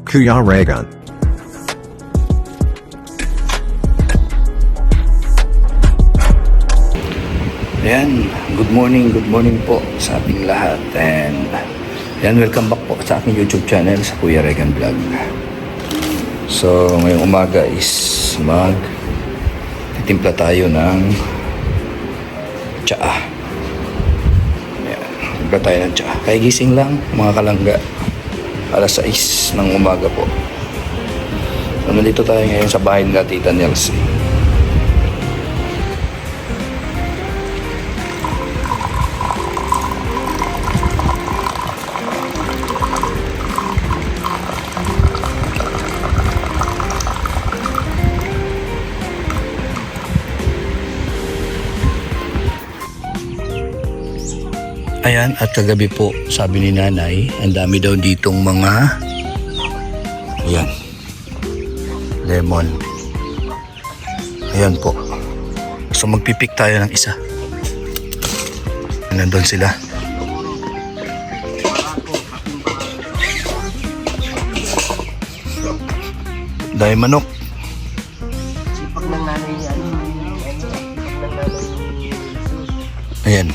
Kuya Regan. Ayan, good morning po sa ating lahat. And ayan, welcome back po sa aking YouTube channel sa Kuya Regan Vlog. So, ngayong umaga is titimpla tayo ng tsaa. Ayan, timpla tayo ng tsaa. Kaya gising lang mga kalangga. Alas 6 ng umaga po. So, nandito tayo ngayon sa bahay nila Tita Nelsie. Ayan, at kagabi po, sabi ni nanay, ang dami daw ditong mga, ayan, lemon. Ayan po. So magpipik tayo ng isa. Nandun sila. Dahil manok. Sipag ng nanay niya. Ayan.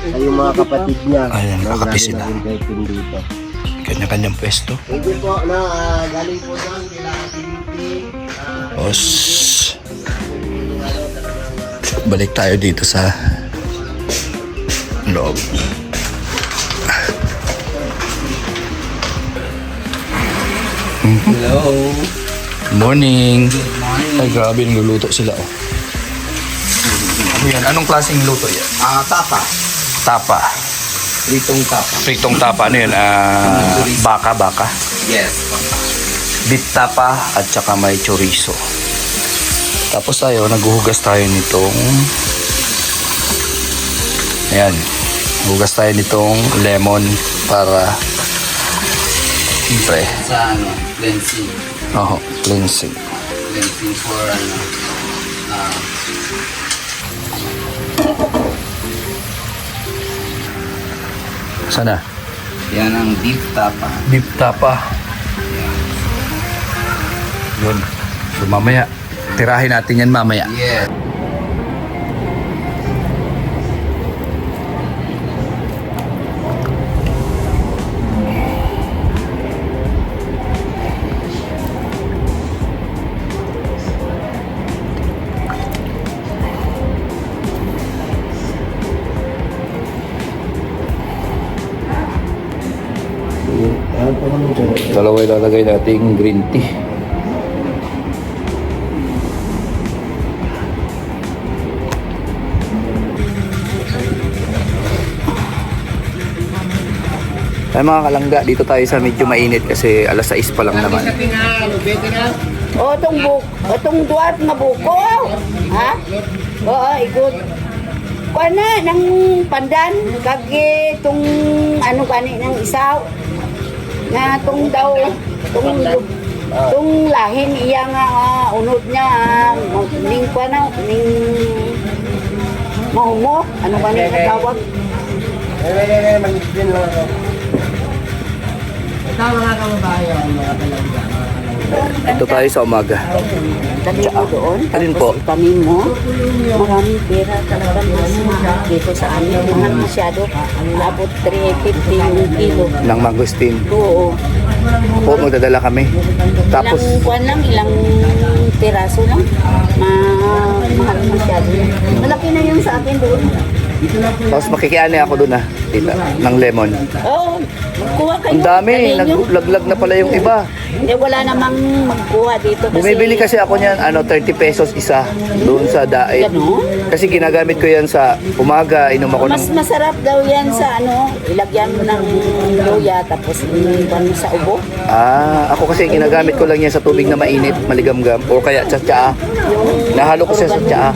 Ay, yung mga kapatid niya. Ayan, nakakapi sila. Dito. Kanya-kanyang pwesto. Hindi po na galing po doon sila Tapos, balik tayo dito sa loob. Hello. Good morning. Ay, grabe, nagluluto sila. Oh. Ano yan? Anong klaseng luto yan? Tapa. Tapa. Pritong tapa. Pritong tapa. Ano yan? Baka. Yes. Beef tapa at saka may chorizo. Tapos tayo, naghuhugas tayo nitong, ayan, hugas tayo nitong lemon para, siyempre, Sa cleansing. cleansing. Cleansing for Sana? yan ang beef tapa. Beef tapa. Yun. So mamaya, tirahin natin yan mamaya. Yes. Dalawa ilalagay nating green tea. Ay mga kalangga, dito tayo sa medyo mainit kasi alas 6 pa lang naman. Otong duat nga buko. Ha? Oo, ikot. Kuha na, ng pandan. Kagi, tong ano gani ng isaw. Na tong daw, tong lahin iya nga unod niya. Ning kuha na, ning mahumo. Ano gani ang tawag? Ito mga kababayan, mga talangga. Ito tayo sa umaga. Dali mo doon. Alin Tapos po? itanim mo. Maraming pera talaga dito sa amin. Mahal masyado. Abot 350 yung kilo. Ng mangosteen. Oo. Po, magdadala kami. Tapos, Ilang kuwan lang, ilang piraso lang. Mahal masyado. Malaki na yun sa akin doon. tapos makikiani ako dun tita, ng lemon. Oo. Magkuha kayo. Ang dami, Dali nyo. naglaglag na pala yung iba. Hindi, wala namang magkuha dito. Bumibili kasi ako niyan, 30 pesos isa doon sa daet. Ganon? Kasi ginagamit ko yan sa umaga, inom ako Mas ng... masarap daw yan sa ilagyan mo ng luya tapos inuman mo sa ubo. Ako kasi ginagamit ko lang yan sa tubig na mainit, maligamgam, o kaya sa tsaa. Nahalo ko siya sa tsaa.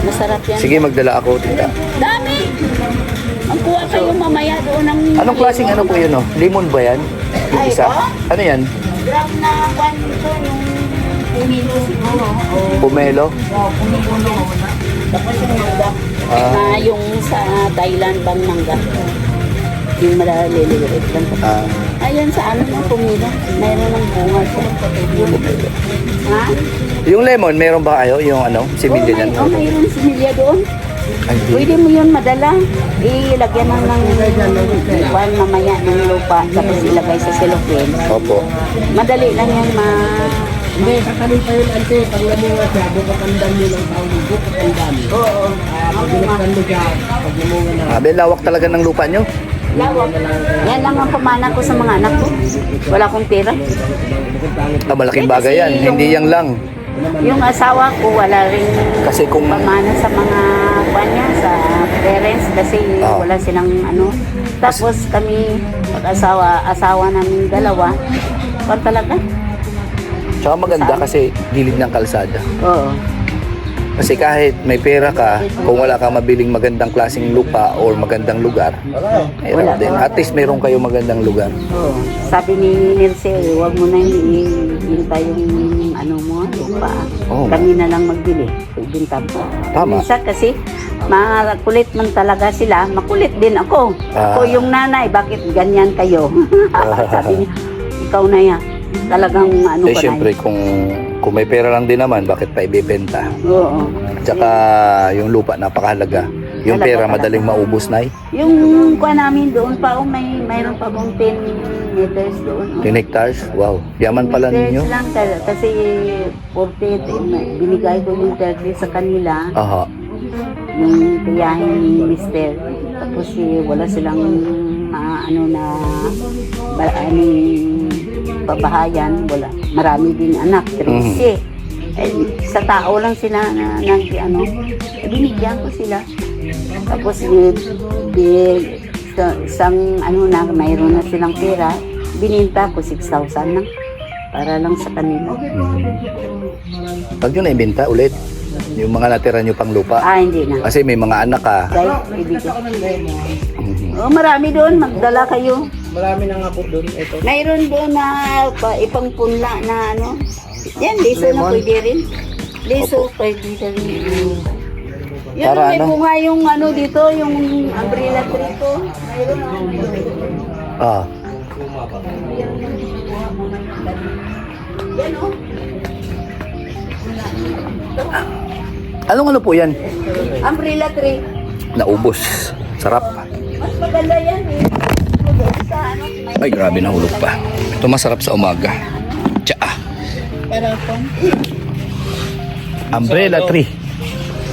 Masarap yan. Sige, magdala ako, tita. Dami! Ang kuha kayo mamaya doon ng... Anong klaseng ano po yun, Limon ba yan? Yung Ay, isa? oh. Ano yan? Gram na kwan ito, yung pumilo siguro. Pomelo? Pumilo. Tapos yung mangga. Na yung sa Thailand bang mangga. Yung maliliit lang. Ayan sa ano ng pumila. Mayroon ng bunga siya. Ha? Yung lemon, meron ba kayo? Yung ano, similya Oh, mayroon similya doon. Pwede mo yun madala. Ilagyan ng buwan mamaya ng lupa. Tapos ilagay sa cellophane. Opo. Madali lang yan Hindi, kakanin pa yun, ante. Pag namunga siya, bukakandan nyo lang tawag. Bukakandan. Oo. Pag bukakan mo siya, pag namunga na. Abe, lawak talaga ng lupa nyo. Lawak. Yan lang ang pamana ko sa mga anak ko. Wala akong pera. Malaking bagay yan. Hindi yan lang. Yung asawa ko, wala rin Kasi kung pamana sa mga kanya, sa parents kasi wala silang ano. Tapos kami, asawa namin dalawa, talaga. tsaka maganda kasi gilid ng kalsada. Oo. Kasi kahit may pera ka, kung wala kang mabiling magandang klaseng lupa or magandang lugar, Wala. din. At least meron kayo magandang lugar. Oo. Sabi ni Nilce, huwag mo na ibinta yung ano mo, lupa. Oo. Kami na lang magbili. Ibinta mo. Tama. Minsan kasi, makulit man talaga sila, makulit din ako. Ako yung nanay, bakit ganyan kayo? Sabi niya, ikaw na yan. Talagang ano Eh ko syempre na kung may pera lang din naman, bakit pa ibebenta? Oo. Tsaka yung lupa napakahalaga. Yung Talaga, pera talaga. madaling maubos na Yung kuha namin doon pa, mayroon pa kong 10 meters doon. 10 hectares? Wow. Yaman pala ninyo. Lang kasi 40, binigay ko yung 30 sa kanila, Aha. yung tiyahin ni Mister. Tapos wala silang pabahayan, wala. Marami din anak, 13. Sa tao lang sila binigyan ko sila. Tapos isang mayroon na silang pera, bininta ko 6,000 lang para lang sa kanila. Pag yun na ibenta ulit, yung mga natira nyo pang lupa. Hindi na. Kasi may mga anak ka. Dahil ibigay. Marami doon, magdala kayo. Marami na nga po doon. Ito. Mayroon doon na ipangpunla na ano. Yan, liso na pwede rin. Liso pwede rin. Yan Para may ano? bunga yung ano dito, yung umbrella tree ko. Mayroon Ah. Yan o. Anong ano po yan? Umbrella tree. Naubos. Sarap. Mas maganda yan eh. Sa ano, Ay, grabe na hulog pa. Ito masarap sa umaga. Tsaa. Umbrella tree.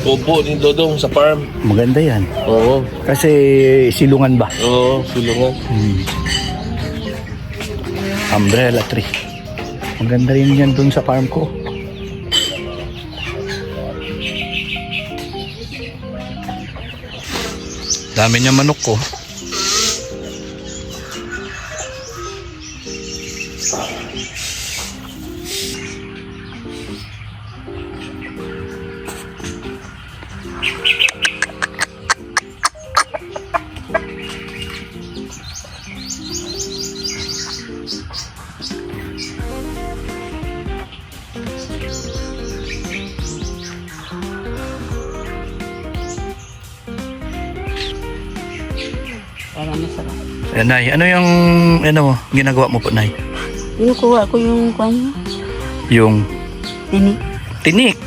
Opo ni Dodong sa farm. Maganda yan. Oo. Kasi silungan ba? Oo, silungan. Umbrella tree. Maganda rin yan dun sa farm ko. Dami niya manok ko. para masarap. Eh, Nay, ano yung ginagawa mo po, Nay? Kinukuha ko yung kanya. Yung Ini. tinik.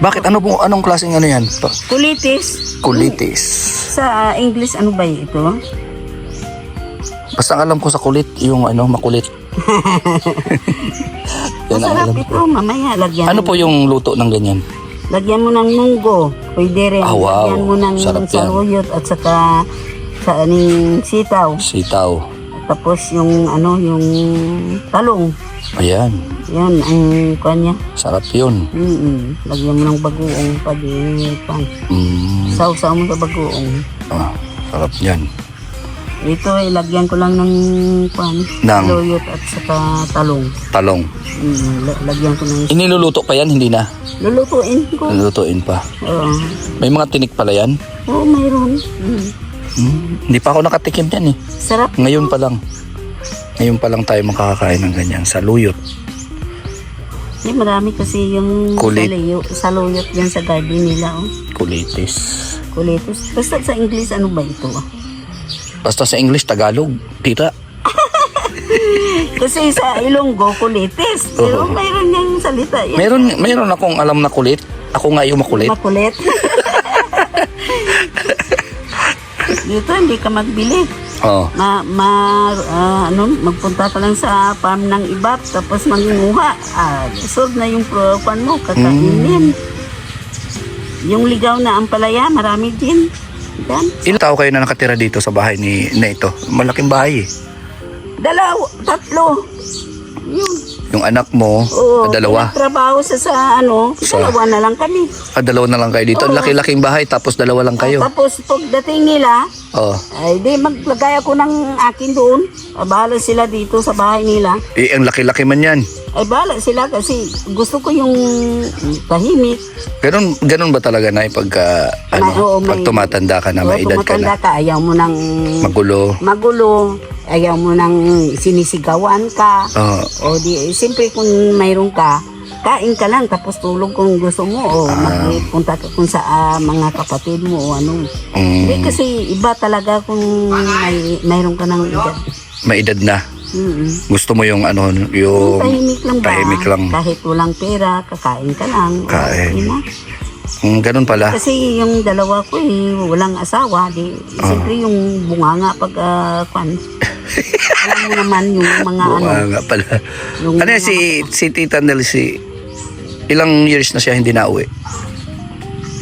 Bakit? Anong klaseng ano yan? Kulitis. Kulitis. Sa English, ano ba ito? Basta ang alam ko sa kulit, yung makulit. Yan ang Masarap alam ito. ko. Mamaya, lagyan. Ano po yung luto ng ganyan? Lagyan mo ng munggo. Pwede rin. Ah, wow. Lagyan mo ng Sarap yan. saluyot at saka sa aning sitaw. Sitaw. Tapos yung yung talong. Ayan. Yan ang kanya. Sarap yun. Lagyan mo ng bagoong pan. Sausaw mo sa bagoong. Ah, sarap yan. Ito ay lagyan ko lang ng saluyot at saka talong. Talong. Lagyan ko ng Iniluluto pa yan? Hindi na? lulutuin ko. Lulutuin pa. Oo. May mga tinik pala yan? Oo, mayroon. Hindi pa ako nakatikim yan eh. Sarap. Ngayon pa lang. Ngayon pa lang tayo makakakain ng ganyan. Saluyot. Marami kasi yung Kulit. saluyot yan sa garden nila. Oh. Kulitis. Kulitis. Basta sa English, ano ba ito? Basta sa English, Tagalog, tita. Kasi sa Ilonggo, kulitis. Pero Oo. mayroon niyang salita yan. Meron akong alam na kulit. Ako nga yung makulit. Makulit. Dito hindi ka magbili. Oo. Magpunta ka lang sa farm ng iba tapos mangunguha. Solve na yung pan mo, kakainin. Yung ligaw na ampalaya, marami din. Yan. Ilang tao kayo na nakatira dito sa bahay na ito? Malaking bahay eh. 2, 3. Yun. Yung anak mo, Oo, dalawa. trabaho sa dalawa na lang kami. Dalawa na lang kayo dito. Ang Oo. laki-laking bahay tapos dalawa lang kayo. Tapos pagdating nila, Oo. ay di maglagay ako ng akin doon. Bahala sila dito sa bahay nila. Eh, ang laki-laki man yan. Ay bahala sila kasi gusto ko yung tahimik. Ganun ba talaga na pagka, Oo, pag tumatanda ka na, Oo, may edad ka tumatanda na, ka, ayaw mo nang magulo, ayaw mo nang sinisigawan ka. Oo. O di, siyempre kung mayroon ka, kain ka lang tapos tulog kung gusto mo o magpunta ka kung sa mga kapatid mo o ano. Hindi kasi iba talaga kung mayroon ka ng edad. May edad na. Gusto mo yung yung Tahimik lang ba? tahimik lang. Kahit walang pera, kakain ka lang. Kain. Okay na. Ganun pala. Kasi yung dalawa ko walang asawa. Siyempre yung bunganga pag alam mo naman yung mga Nga pala. yung Ano yan, si Tita Nelsie, ilang years na siya hindi nauwi?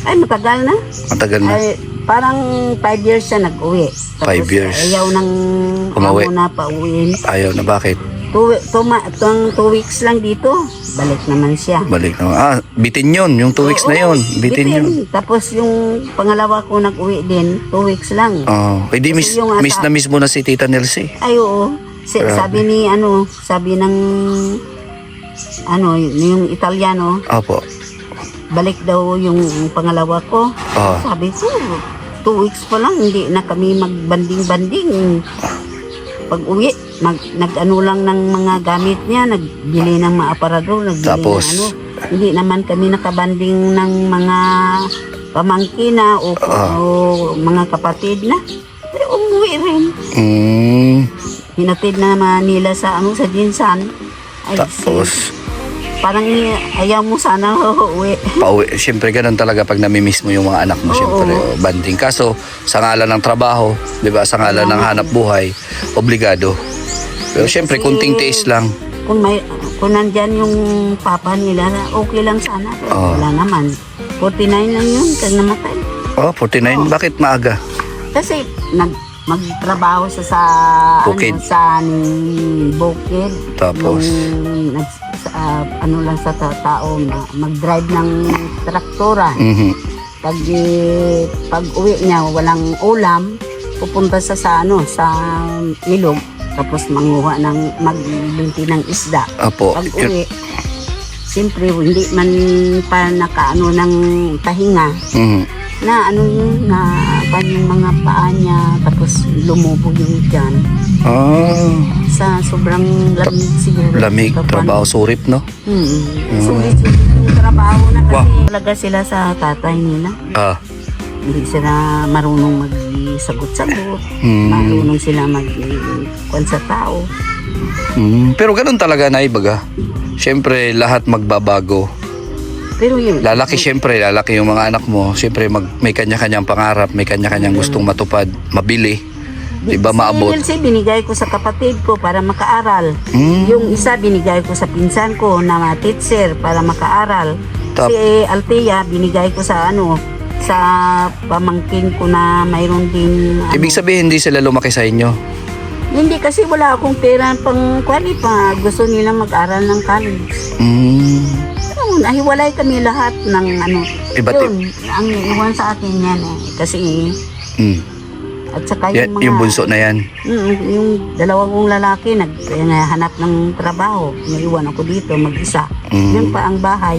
ay matagal na. Matagal na. Ay, parang 5 years siya nag-uwi. 5 years. Ayaw nang Umuwi. amo na pauwiin. Ayaw na, bakit? 2 weeks lang dito. Balik naman siya. Balik na. Bitin yun. Yung 2 weeks na yun. Bitin yun. Tapos yung pangalawa ko nag-uwi din, 2 weeks lang. Hindi miss, Kasi yung miss na miss mo na si Tita Nelsie. Ay, oo. Sabi ni sabi ng yung Italiano, Opo. balik daw yung pangalawa ko. Sabi ko, 2 weeks pa lang, hindi na kami magbanding-banding. Pag uwi, nag-ano lang ng mga gamit niya, nagbili ng mga aparador, nagbili Tapos, ng hindi naman kami nakabanding ng mga pamangkin na o mga kapatid na. Pero umuwi rin. Hinatid na naman nila sa sa Jinsan. Ay, Tapos, parang ayaw mo sana uuwi. pauwi. Siyempre, ganun talaga pag namimiss mo yung mga anak mo. Oo. Siyempre, banding. Kaso, sa ngalan ng trabaho, di ba, sa ngalan ng hanap buhay, obligado. Pero siyempre, kunting tiis lang. Kung nandyan yung papa nila, okay lang sana. Pero Oo. wala naman. 49 lang yun, kag namatay. 49. Bakit maaga? Kasi magtrabaho sa Bukid. sa Bukid. Tapos? Lang sa tao, mag-drive ng traktora. Pag uwi niya, walang ulam, pupunta sa ilog, tapos manguha magbinti ng isda. Apo. Pag uwi, siyempre, hindi man pa nakaano ng tahinga, na yung mga paa niya, tapos lumubog yung tiyan. Sa sobrang lamig siguro. Lamig, trabaho, surip, no? Sulit yung trabaho na kasi talaga sila sa tatay nila. Hindi sila marunong mag-sagot-sagot. Marunong sila mag-kwan sa tao. Pero ganun talaga na ibaga. Siyempre, lahat magbabago. Pero yun, Lalaki yung mga anak mo. Siyempre, may kanya-kanyang pangarap, may kanya-kanyang gustong matupad, mabili. Diba, maabot? Si binigay ko sa kapatid ko para makaaral. Yung isa binigay ko sa pinsan ko na teacher para makaaral. Si Althea binigay ko sa sa pamangkin ko na mayroon din. Ibig sabihin, hindi sila lumaki sa inyo? Hindi kasi wala akong pera pang kwali pa. Gusto nila mag-aral ng college. Nahiwalay kami lahat ng yun, ang iwan sa akin yan kasi at saka yung mga yung bunso na yan. Yung dalawang kong lalaki naghanap ng trabaho, naiwan ako dito mag-isa. Yun pa ang bahay.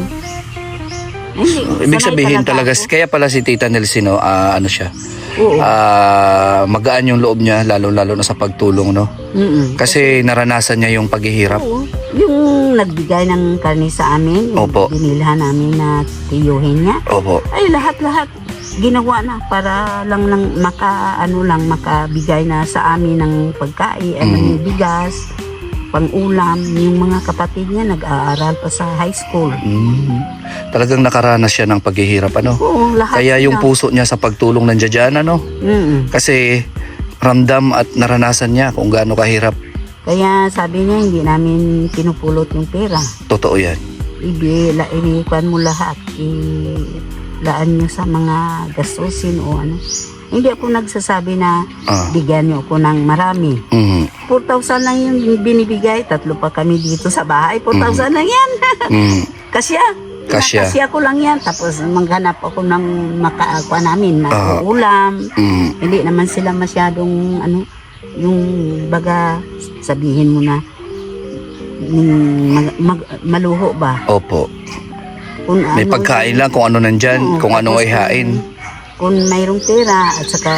Ibig sabihin talaga, kaya pala si Tita Nelsie, no, siya. Oo. Magaan yung loob niya, lalo-lalo na sa pagtulong, no? Kasi naranasan niya yung paghihirap. Oo. Yung nagbigay ng karne sa amin, yung Opo. binilhan namin na tiyuhin niya. Opo. Ay, lahat-lahat. ginawa na para lang makabigay na sa amin ng pagkain, ng bigas, pang-ulam. Yung mga kapatid niya nag-aaral pa sa high school. Talagang nakaranas siya ng paghihirap, ano? Oo, lahat Kaya yung sila. puso niya sa pagtulong nandiyan dyan, ano? Kasi ramdam at naranasan niya kung gaano kahirap. Kaya sabi niya, hindi namin pinupulot yung pera. Totoo yan. Ibikuan mo lahat. Ilaan nyo sa mga gastusin o ano. Hindi ako nagsasabi na bigyan nyo ako ng marami. 4,000 lang yung binibigay. 3 pa kami dito sa bahay. 4,000 lang yan. Kasya. Kasya ko lang yan. Tapos maghanap ako ng makaakuan namin. Ulam. Hindi naman sila masyadong yung baga sabihin mo na maluho ba? Opo. Kung May pagkain lang kung ano nandyan, kung ano ay hain. Kung mayroong pera at saka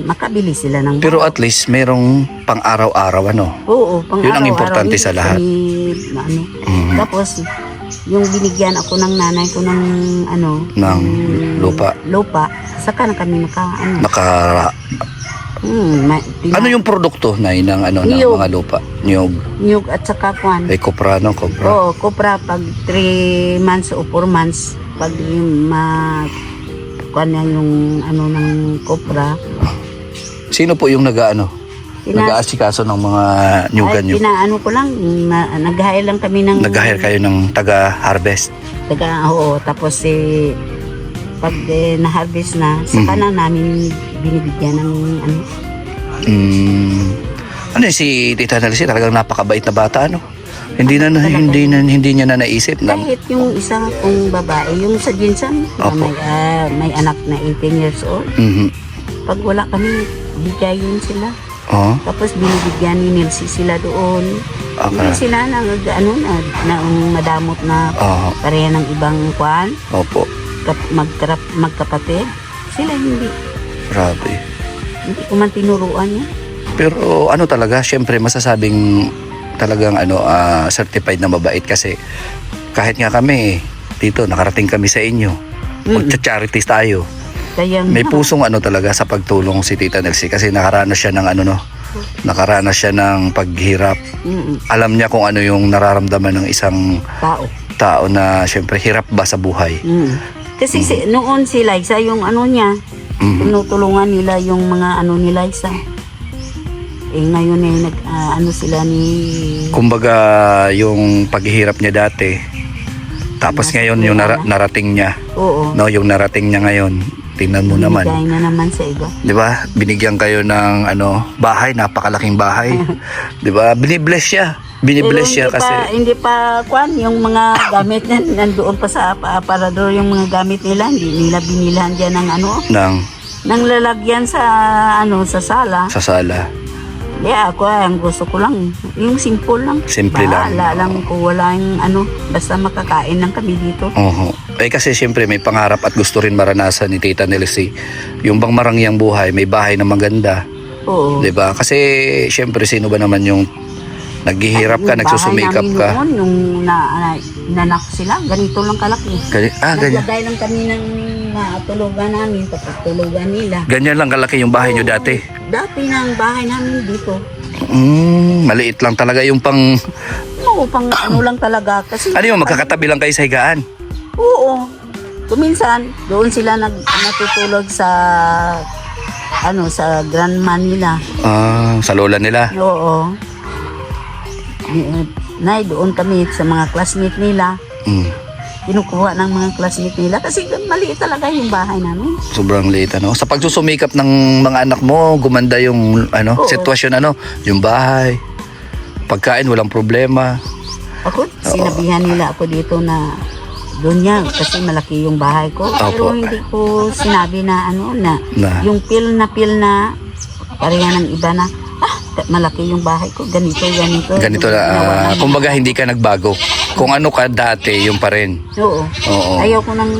makabili sila ng Pero at least mayroong pang-araw-araw, ano? Oo, pang Yun ang araw-araw, importante hindi sa lahat. Tapos yung binigyan ako ng nanay ko ng Ng lupa, saka na kami Ano yung produkto na ng ng Niyog. mga lupa? Nyug at saka kwan. Ay kopra, no? Kopra. Oo, kopra pag 3 months o 4 months pag yung kwan na yung ng kopra. Sino po yung nag-aasikaso ng mga nyugan nyo? Pinaano ko lang, nag-hire lang kami ng Nag-hire kayo ng taga-harvest? Oo, tapos pag na-harvest na, saka na namin binibigyan ng Ano si Tita Nelsie, talagang napakabait na bata, no? Hindi niya na naisip na kahit yung isa kong babae, yung sa Jinsan, Opo. may anak na 18 years old. Pag wala kami, bigayin sila. Tapos binibigyan ni Nelsie sila doon. Hindi sila na madamot na pareha ng ibang kwan, Opo. magkapatid. Sila hindi. Grabe. Hindi ko man tinuruan niya. Pero talaga, syempre masasabing talagang certified na mabait kasi kahit nga kami dito nakarating kami sa inyo. Magcha-charities tayo. Kaya May pusong talaga sa pagtulong si Tita Nelsie kasi nakaranas siya ng nakaranas siya ng paghirap. Alam niya kung ano yung nararamdaman ng isang tao na syempre hirap ba sa buhay. Kasi noon si Liza yung niya, tinutulungan nila yung mga ni Liza. Ngayon sila ni... Kumbaga yung paghihirap niya dati, tapos ngayon yung narating niya. Oo. No, yung narating niya ngayon, tingnan mo naman. Binigay na naman sa iba. 'Di ba? Binigyan kayo ng bahay, napakalaking bahay. 'Di ba? Binibless siya. Binibless siya kasi hindi pa kwan yung mga gamit na nandoon pa sa aparador, yung mga gamit nila hindi nila binilhan diyan ng ng lalagyan sa sa sala. Sa sala. Ako ang gusto ko lang yung simple lang. Simple lang. Bahala lang kung wala yung basta makakain lang kami dito. Kasi siyempre may pangarap at gusto rin maranasan ni Tita Nelsie yung bang marangyang buhay, may bahay na maganda. Oo. 'Di ba? Kasi siyempre sino ba naman yung naghihirap ka, nagsusumikap ka. Noon, yung nanak sila, ganito lang kalaki. Ganyan. Naglagay lang kami ng tulugan namin, tapos tulugan nila. Ganyan lang kalaki yung bahay nyo dati? Dati ng bahay namin dito. Maliit lang talaga yung pang... Oo, pang lang talaga. Kasi Ano yung magkakatabi lang kayo sa higaan? Oo. Kuminsan, doon sila natutulog sa sa grandma nila. Sa lola nila? Oo. Doon kami sa mga classmate nila. Kinukuha ng mga classmate nila kasi maliit talaga yung bahay namin. Sobrang liit, Sa pagsusumikap ng mga anak mo, gumanda yung sitwasyon, yung bahay, pagkain, walang problema. Ako, sinabihan nila ako dito na doon yan kasi malaki yung bahay ko. Pero hindi ko sinabi na yung pil na pareha ng iba na malaki yung bahay ko, ganito na, kumbaga hindi ka nagbago. Kung ano ka dati, yung pa rin. Oo. Ayaw ko ng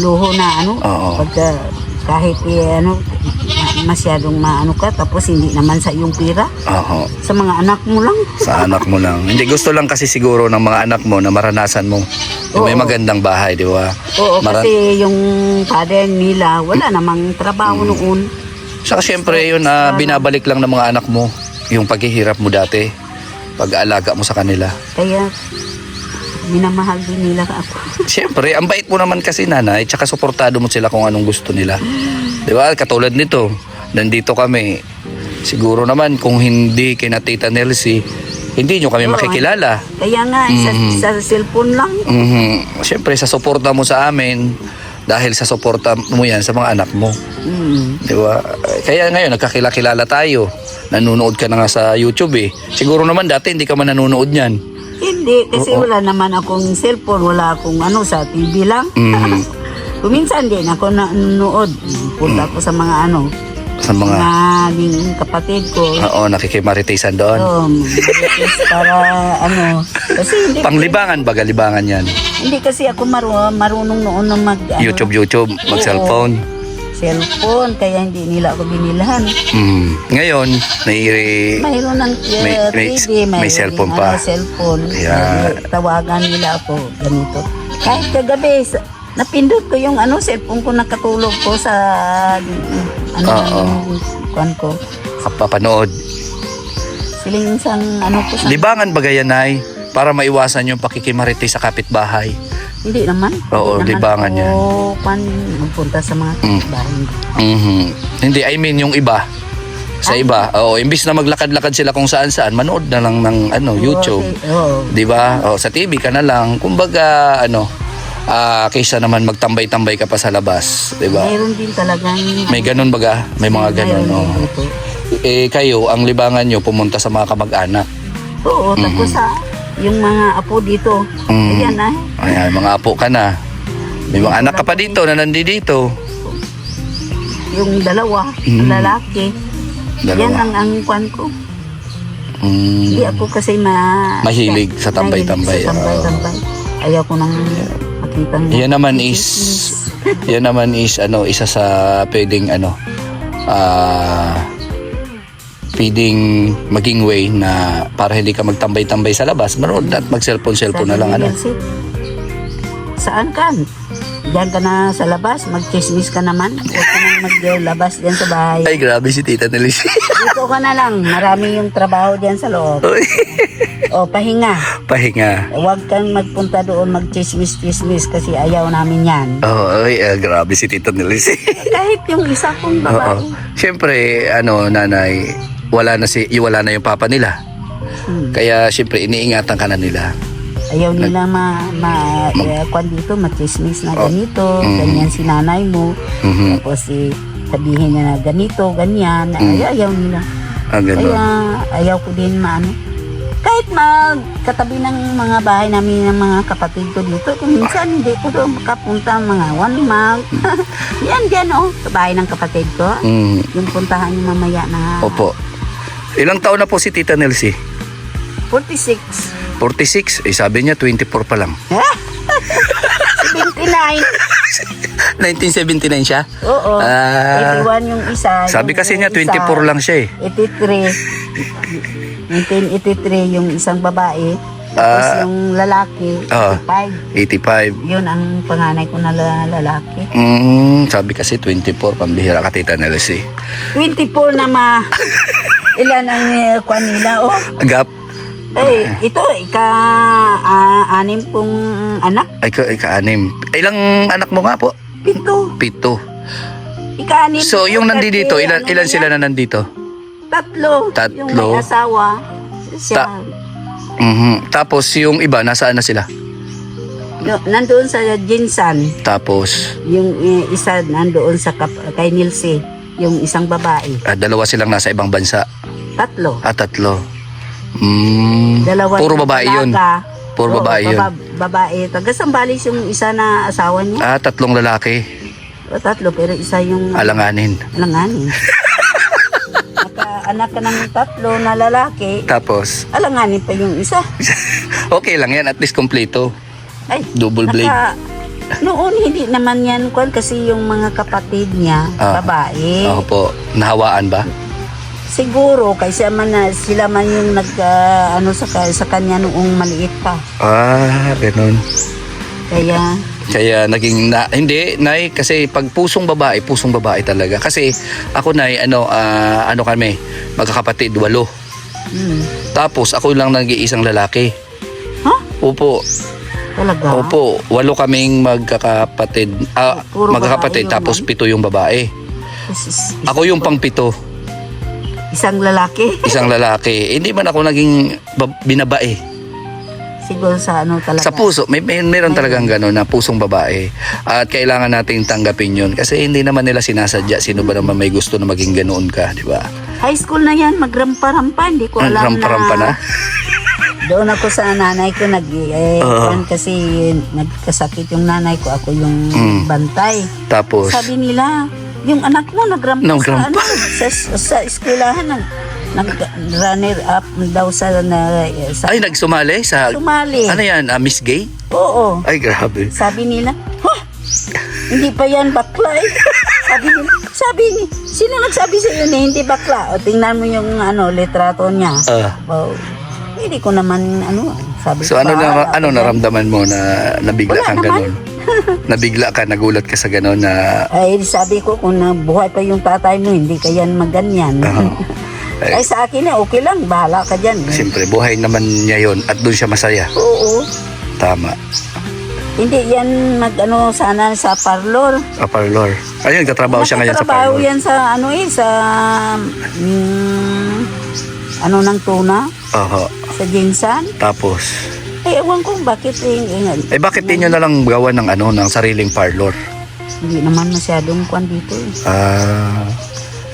luho na pagka kahit masyadong maano ka, tapos hindi naman sa iyong pira. Oo. Sa mga anak mo lang. Sa anak mo lang. Hindi, gusto lang kasi siguro ng mga anak mo na maranasan mo. Yung may Oo. magandang bahay, di ba? Oo, Maran- kasi yung father nila, wala namang trabaho noon. Saka syempre yun, binabalik lang ng mga anak mo yung paghihirap mo dati. Pag-aalaga mo sa kanila. Kaya, minamahal din nila ako. Siyempre, ang bait mo naman kasi nanay, tsaka suportado mo sila kung anong gusto nila. Di ba? Katulad nito, nandito kami. Siguro naman kung hindi kina Tita Nelsie, hindi nyo kami Oo, makikilala. Kaya nga, sa cellphone lang. Siyempre, sa suporta mo sa amin, dahil sa suporta mo yan sa mga anak mo. Di ba? Kaya ngayon, nagkakilala tayo. Nanonood ka na nga sa YouTube eh. Siguro naman dati hindi ka man nanonood yan. Hindi, kasi wala naman akong cellphone, wala akong sa TV lang. Kuminsan din ako nanonood. Punta ko sa mga Sa mga... ding kapatid ko. Oo, nakikimaritisan doon. Para kasi hindi Panglibangan baga, libangan yan. hindi kasi ako marunong noon na mag YouTube, Oo. mag-cellphone. Cellphone, kaya hindi nila ako binilhan. Ngayon, Mayroon ng TV, may cellphone pa. Cellphone. Kaya- Tawagan nila ako ganito. Kahit kagabi, napindot ko yung cellphone ko, nakatulog ko sa Oo. kuan ko. Kapapanood. Siling isang ko sa... Libangan baga yan ay para maiwasan yung pakikimaritis sa kapitbahay. Hindi naman. Oo, Hindi libangan naman yan. ako, magpunta sa mga bahay. Hindi, I mean yung iba. Sa iba, imbis na maglakad-lakad sila kung saan-saan, manood na lang ng YouTube. Oo. 'Di ba? Sa TV ka na lang. Kumbaga kaysa naman magtambay-tambay ka pa sa labas, 'di ba? Mayroon din talagang... May ganun baga, may mga ganun. Mayroon din ito. Kayo, ang libangan nyo pumunta sa mga kamag-anak. Oo, tapos yung mga apo dito. Ayan Ayan, mga apo ka na. May mga anak ka pa dito na nandito. Yung dalawa, lalaki. Yan Dalawa. ang kuan ko. Hindi ako kasi Mahilig sa tambay-tambay. Mahilig sa tambay-tambay. Ayaw ko nang makita ng... Yan naman is isa sa pwedeng pwedeng maging way na para hindi ka magtambay-tambay sa labas, manood at mag-cellphone na lang Saan ka? Diyan ka na sa labas, mag-chismis ka naman. Huwag ka nang maglabas diyan sa bahay. Ay, grabe si Tita Nelsie. Dito ka na lang, marami yung trabaho diyan sa loob. O, pahinga. Pahinga. Huwag kang magpunta doon mag-chismis-chismis kasi ayaw namin yan. Grabe si Tita Nelsie. Kahit yung isa kong babae. Siyempre, nanay, wala na yung papa nila. Kaya siyempre iniingatan ka na nila. Ayaw nila kwan dito, machismis na ganito, ganyan si nanay mo. Tapos sabihin niya na ganito, ganyan. Ayaw nila. Ganun. Kaya ayaw ko din kahit magkatabi ng mga bahay namin ng mga kapatid ko dito, kung minsan hindi ko doon makapunta mga 1 month. Yan dyan sa bahay ng kapatid ko. Yung puntahan yung mamaya na Opo. Ilang taon na po si Tita Nelsie? 46. 46? Sabi niya 24 pa lang. 79. 1979 siya? Oo. 81 yung isa. Sabi yung kasi niya isa, 24 lang siya eh. 1983 yung isang babae. Tapos yung lalaki, 85. 85. Yun ang panganay ko na lalaki. Sabi kasi 24, pambihira ka Tita Nelsie. 24 na ilan ang kwan nila Gap. ito, ika-anim kong anak. Ay, ka-anim. Ilang anak mo nga po? 7. 7. Ika-anim. So, yung nandito, ilan sila na nandito? 3. Yung Tatlo. may asawa, siya. Tapos, yung iba, nasaan na sila? Nandoon sa Jinsan. Tapos, Yung isa nandoon sa kay Nilse. Yung isang babae. 2 silang nasa ibang bansa. 3. 3. Dalawa Puro na babae yun. dalaga. Puro babae yun. Babae. Taga Sambales yung isa na asawa niya. 3 lalaki. 3, pero isa yung Alanganin. alanganin. Anak ka ng 3 na lalaki. Tapos, Alanganin pa yung isa. okay lang yan. At least kompleto. Ay, Double blade. Noon hindi naman yan kwan kasi yung mga kapatid niya, babae. Oo po. Nahawaan ba? Siguro kaysa man na sila man yung nag ano sa kanya noong maliit pa. Ganun. Kaya Naging hindi, Nay, kasi pag pusong babae talaga. Kasi ako, Nay, ano kami, magkakapatid, 8. Tapos ako lang nag-iisang lalaki. Opo. talaga. Opo, 8 kaming magkakapatid. Puro Magkakapatid, babae tapos yun, 7 yung babae. Ako yung pang-7. Isang lalaki. Isang lalaki. Hindi man ako naging binabae. Siguro sa ano talaga. Sa puso, meron talagang gano'n na pusong babae. At kailangan nating tanggapin yun. Kasi hindi naman nila sinasadya. Sino ba naman may gusto na maging ganoon ka, di ba? High school na yan, magrampa-rampa. Hindi ko alam Rampa-rampa na? Doon ako sa nanay ko kasi nagkasakit yung nanay ko. Ako yung bantay. Tapos, Sabi nila, yung anak mo nagrampa. Sa eskwelahan. Nag-runner up daw sa ay, nagsumali sa... Sumali. Ano yan? Miss Gay? Oo. Ay, grabe. Sabi nila, hindi pa yan bakla eh. Sino nagsabi sa iyo na hindi bakla? O tingnan mo yung litrato niya. Hindi ko naman sabi So ko. ano naramdaman mo na nabigla Wala kang naman. ganon? Nabigla ka, nagulat ka sa ganon na... Ay, sabi ko kung nabuhay pa yung tatay mo, hindi ka yan maganyan. Ay, sa akin okay lang, bahala ka dyan. Siyempre, buhay naman niya yon at doon siya masaya. Oo. Tama. Hindi yan sana sa parlor. Parlor. Ayun, nagtatrabaho siya ngayon sa Nagtatrabaho parlor. yan sa ng tuna, Oho. sa Jinsan. Tapos, Ewan ko bakit bakit di nyo na lang gawa ng ng sariling parlor? Hindi naman masyadong kwan dito eh.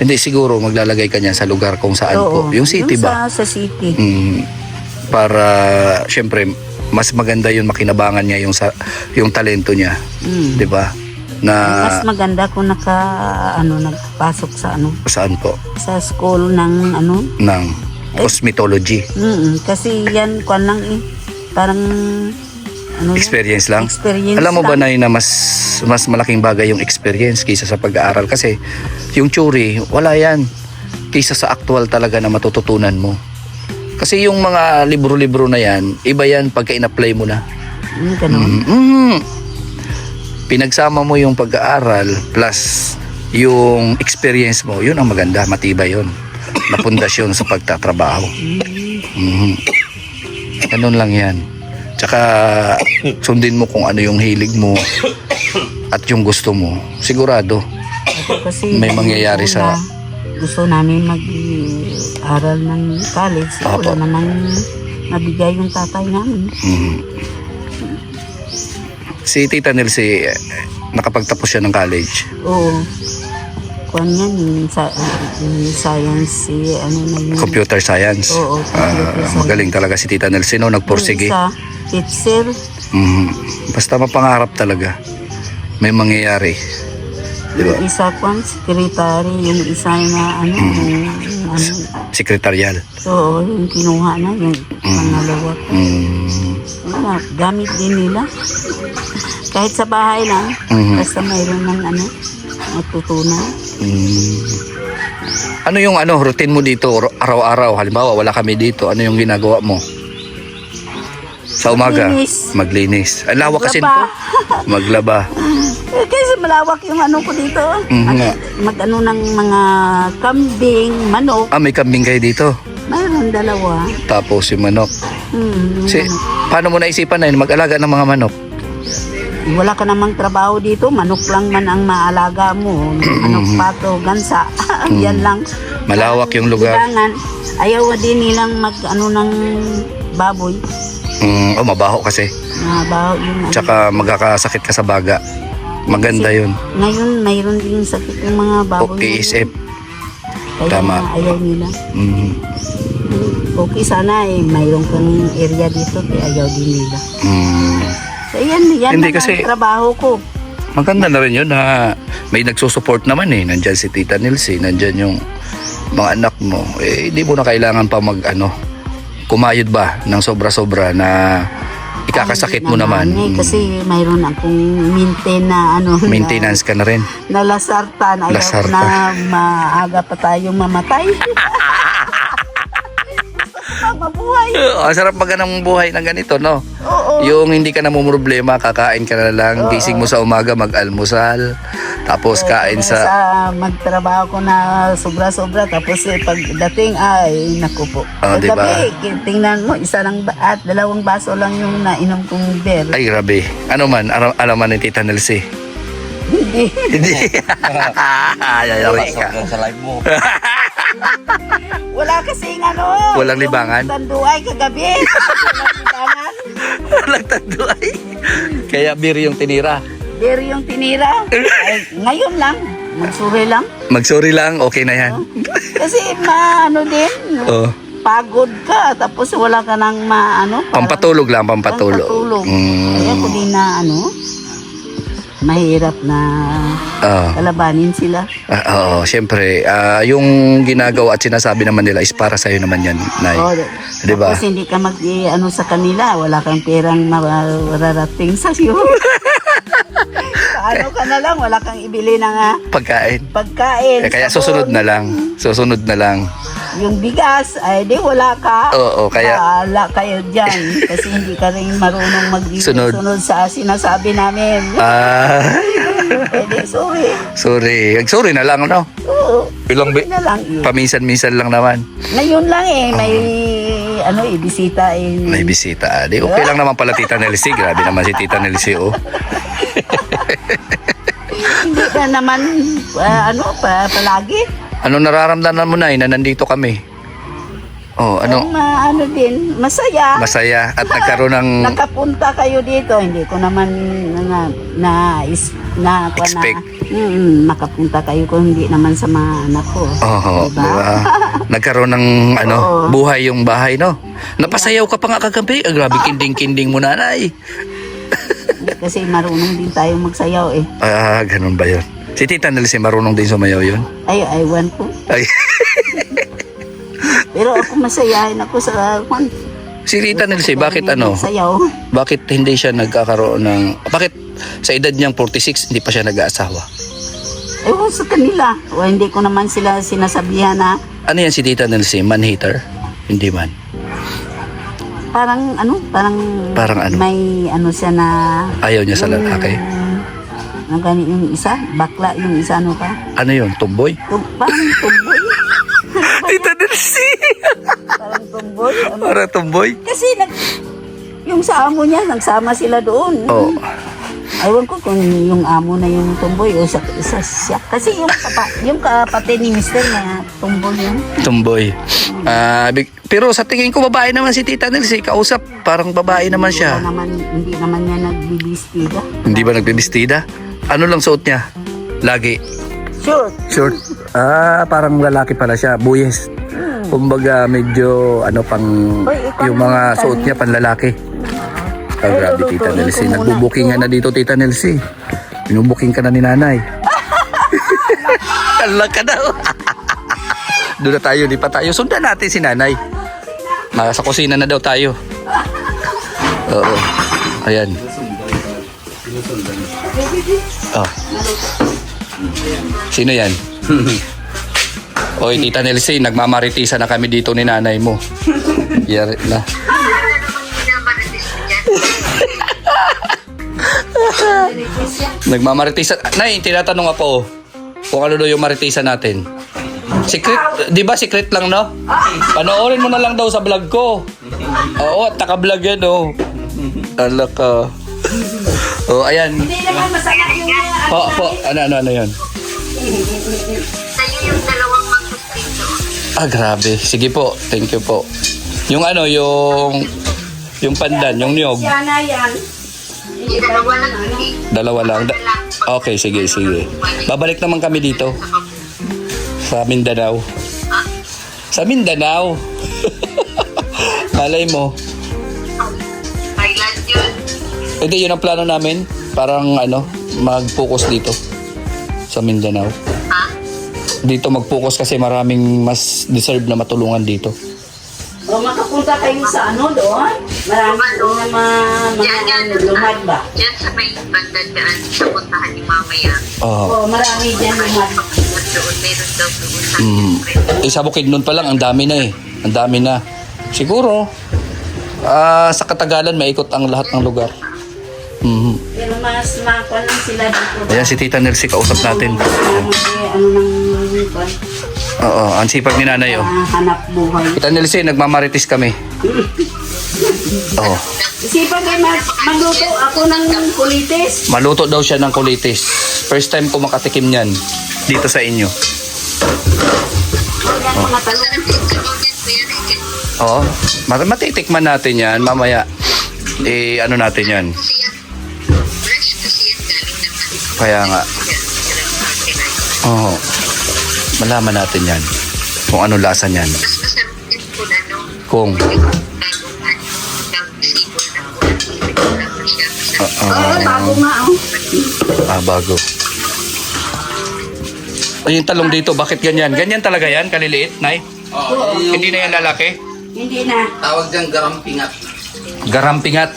Hindi, siguro maglalagay ka niya sa lugar kung saan po. Yung city ba? Sa city. Para, syempre, mas maganda yun, makinabangan niya yung talento niya. 'Di ba? Na Mas maganda kung nagpasok sa saan po? sa school ng Ng cosmetology. Kasi yan kwan lang eh. Parang Experience lang. Experience Alam mo ba, lang. Nay, na mas malaking bagay yung experience kaysa sa pag-aaral? Kasi yung theory, wala yan kaysa sa actual talaga na matututunan mo. Kasi yung mga libro-libro na yan, iba yan pagka in-apply mo na. Ganun. Pinagsama mo yung pag-aaral plus yung experience mo, yun ang maganda, matibay yun. Na pundasyon sa pagtatrabaho. Ganun lang yan. Tsaka sundin mo kung ano yung hilig mo at yung gusto mo. Sigurado Kasi may mangyayari sa... Gusto namin mag-aral ng college. Wala namang nabigay yung tatay namin. Si Tita Nilsi, nakapagtapos siya ng college. Oo. Kuan yan, yung science, Computer science. Oo, computer science. Magaling talaga si Tita Nilsi, no? Nagpursige. Yung isa, teacher. Basta mapangarap talaga. May mangyayari. Diba? Yung isa, secretary. Yung isa na, Sekretarial. oo, yung kinuha na, yung pangalawa. Wala, gamit din nila. Kahit sa bahay lang, basta mayroon ng matutunan. Ano yung routine mo dito araw-araw? Halimbawa, wala kami dito. Ano yung ginagawa mo? Sa umaga? Maglinis. Maglinis. Ang lawak kasi nito. Maglaba. Kasi malawak yung ko dito. Ng mga kambing, manok. May kambing kayo dito. Mayroon 2. Tapos yung manok. Paano mo naisipan na yun mag-alaga ng mga manok? Wala ka namang trabaho dito, manok lang man ang maalaga mo. Manok, pato, gansa. Yan lang. Malawak yung lugar. Libangan. Ayaw din nilang ng baboy. Mabaho kasi. Mabaho yung Tsaka magkakasakit ka sa baga. Maganda yun. Ngayon, mayroon din sakit yung mga baboy. ASF. Kaya Tama. ayaw nila. Okay sana mayroon kang area dito, kaya ayaw din nila. So yan Hindi lang kasi- ang trabaho ko. Maganda na rin yun na may nagsusupport naman eh. Nandyan si Tita Nilsi, nandyan yung mga anak mo. Hindi mo na kailangan pa kumayod ba ng sobra-sobra na ikakasakit Ay, mo naman. Kasi mayroon akong maintain na ano. Maintenance ka na rin. Na lasartan. Ayaw ko Lasartan. na maaga pa tayong mamatay. Mabuhay. Ang sarap mag ng buhay ng ganito, no? Oo. Yung hindi ka na problema, kakain ka na lang, gising mo sa umaga, mag-almusal, tapos kain sa... magtrabaho ko na sobra-sobra, tapos pagdating, ay, naku po. Diba? Gabi, tingnan mo, isa lang at 2 baso lang yung nainom kong beer. Ay, grabe. Ano man, alam man ni Tita Nelsie. Hindi. Hindi. Ayari ka. Sa live mo. Wala kasing ano. Walang yung libangan? Tanduay kagabi. Walang libangan. Walang tanduay. Kaya beer yung tinira. Beer yung tinira. Ay, ngayon lang. Magsuri lang. Mag-sorry lang, okay na yan. Kasi ano din. Oh. Pagod ka. Tapos wala ka nang ano. Pampatulog lang, pampatulog. Pampatulog. Mm. Kaya ko din na ano. Mahirap na kalabanin sila. Oo, syempre, yung ginagawa at sinasabi naman nila is para sa'yo naman yan, Nay. Oh, Diba? Tapos hindi ka ano sa kanila, wala kang perang mararating sa iyo. Ano ka na lang, wala kang ibili ng Pagkain. pagkain. Kaya sabon. susunod na lang. Susunod na lang. Yung bigas, ay di wala ka. Oo, kaya- Bahala kayo dyan. Kasi hindi ka rin marunong Sunod. sunod sa sinasabi namin. Eh di, sorry. Sorry na lang, no? Oo, Ilang sorry na lang. Eh. Paminsan-minsan lang naman. Ngayon lang may bisita May bisita. Di, okay lang naman pala Tita Nelsie. Grabe naman si Tita Nelsie, oh. Hindi ka naman, palagi. Ano nararamdaman mo, Nay, na nandito kami? Oh, ano? Ano din, masaya. Masaya at nagkaroon ng... Nakapunta kayo dito, hindi ko naman Expect. makapunta kayo kung hindi naman sa mga anak ko. Oo, Diba? diba? Nagkaroon ng Oo. buhay yung bahay, no? Napasayaw ka pa nga kagabi. Grabe, kinding-kinding mo, Nanay. Kasi marunong din tayo magsayaw eh. Ganun ba yun? Si Tita Nelsie marunong din sumayaw yun? Ay, aywan ko. Ay. Pero ako masayahin ako sa Si Tita Nelsie, bakit Sayaw. bakit hindi siya nagkakaroon ng... Bakit sa edad niyang 46, hindi pa siya nag-aasawa? Ewan sa kanila. O hindi ko naman sila sinasabihan na Ano yan si Tita Nelsie? Man-hater? Hindi man. parang Parang ano? may siya na Ayaw niya sa lalaki? Ang gani yung isa, bakla yung isa pa. Ano yun? Tumboy? Parang tumboy. Tita Nelsie! Parang tumboy. Para tumboy? Kasi yung sa amo niya, nagsama sila doon. Oo. Ewan ko kung yung amo na yung tumboy o siya. Kasi yung kapatid ni Mr. na tumboy yun. Tumboy. Pero sa tingin ko babae naman si Tita Nelsie. Kausap, parang babae naman siya. Hindi naman niya nagbibistida. Hindi ba nagbibistida? Ano lang suot niya? Lagi. Short. Short. Parang lalaki pala siya. Buyes. Kumbaga medyo pang Hoy, ikaw yung mga naman, suot niya panlalaki. Grabe Tita Nelsie. Nagbubuking na dito Tita Nelsie. Binubuking ka na ni Nanay. Kala ka daw. Doon na tayo, di pa tayo. Sundan natin si Nanay. Sa kusina na daw tayo. Oo. Ayan. Oh. Sino yan? Oy, Tita Nelsie, nagmamaritisa na kami dito ni Nanay mo. Yari na. Nagmamaritisa. Nay, tinatanong ako kung ano daw yung maritisa natin. Secret, di ba secret lang, no? Panoorin mo na lang daw sa vlog ko. Oo, taka-vlog yan, oh. Ala ka. Oh, ayan. Hindi naman masama yung Po, ano yun? Sa'yo yung 2 manggos dito. Grabe. Sige po, thank you po. Yung yung pandan, yung niyog. Siya na yan. Yung 2 lang hindi. Dalawa lang. Okay, sige. Babalik naman kami dito. Sa Mindanao. Sa Mindanao. Malay mo. Thailand yun. Hindi, yun ang plano namin. Parang mag-focus dito. Sa Mindanao. Ha? Dito mag-focus kasi maraming mas deserve na matulungan dito. O makapunta kayo sa ano doon? Marami doon na mga lumad ba? Diyan sa may bandang daan sa puntahan ni mamaya. Oo. O marami dyan lumad. Doon, meron daw doon sa Sa Bukidnon pa lang, ang dami na eh. Ang dami na. Siguro, sa Katagalan, maikot ang lahat ng lugar. Mhm. Pero mas makuha lang sila dito. Ayan si Tita Nelsie, kausap natin. Ano nang Oo, ang sipag ni nanay, oh. hanap buhay. Tita Nelsie, nagmamarites kami. Oo. Sipag ay magluto ako ng kulitis. Maluto daw siya ng kulitis. First time ko makatikim niyan dito sa inyo. O yan mga talong. Oo. Matitikman natin yan mamaya. Ano natin yan. Kasi yan, fresh kasi yan galing naman. Kaya nga. Oo. Malaman natin yan. Kung ano lasa niyan. Mas masarap din po na no. Kung. Bagong ano, bagong sipol na po. Bagong siya. Oo, bago nga oh. Bago. Ay, yung talong dito, bakit ganyan? Ganyan talaga yan, kaliliit, Nay? Hindi na yan lalaki? Hindi na. Tawag dyan garampingat. Garampingat.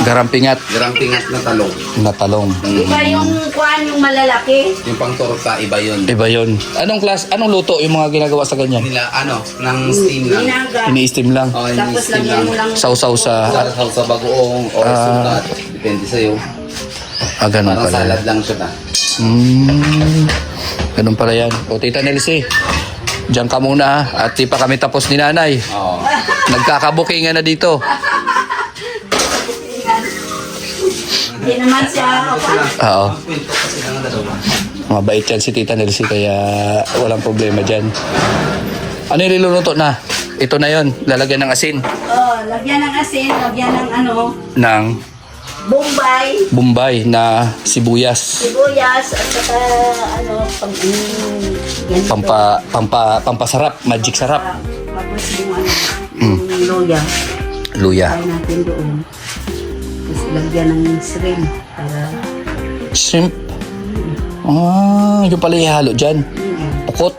Garampingat Garampingat na talong. na talong. Iba yung kuhan yung malalaki. Yung pang torta, iba yun. Iba yun. Anong luto yung mga ginagawa sa ganyan? Nila, ng steam lang. Ginaga. Ini-steam lang. Oh, Tapos steam lagyan mo lang. Sausaw sa... Sa bagoong o sukat. Depende sa'yo. Ganun Parang pala. salad lang siya ta. Ganun pala yan. O, Tita Nelsie, diyan ka muna ha. At di pa kami tapos ni Nanay. Oo. Nagkakabukingan na dito. Hindi naman siya. Oo. Mabait yan si Tita Nelsie, kaya walang problema dyan. Ano yung niluluto na? Ito na yon, lalagyan ng asin. Lagyan ng asin, lagyan ng ano, Ng bombay, Bombay na sibuyas. sibuyas, at saka ano, ganito. Pampasarap, magic sarap. Tapos yung ano, yung luya. Luya. Try natin doon. Tapos lagyan ng shrimp para Shrimp. Yung pala ihalo dyan. Pukot.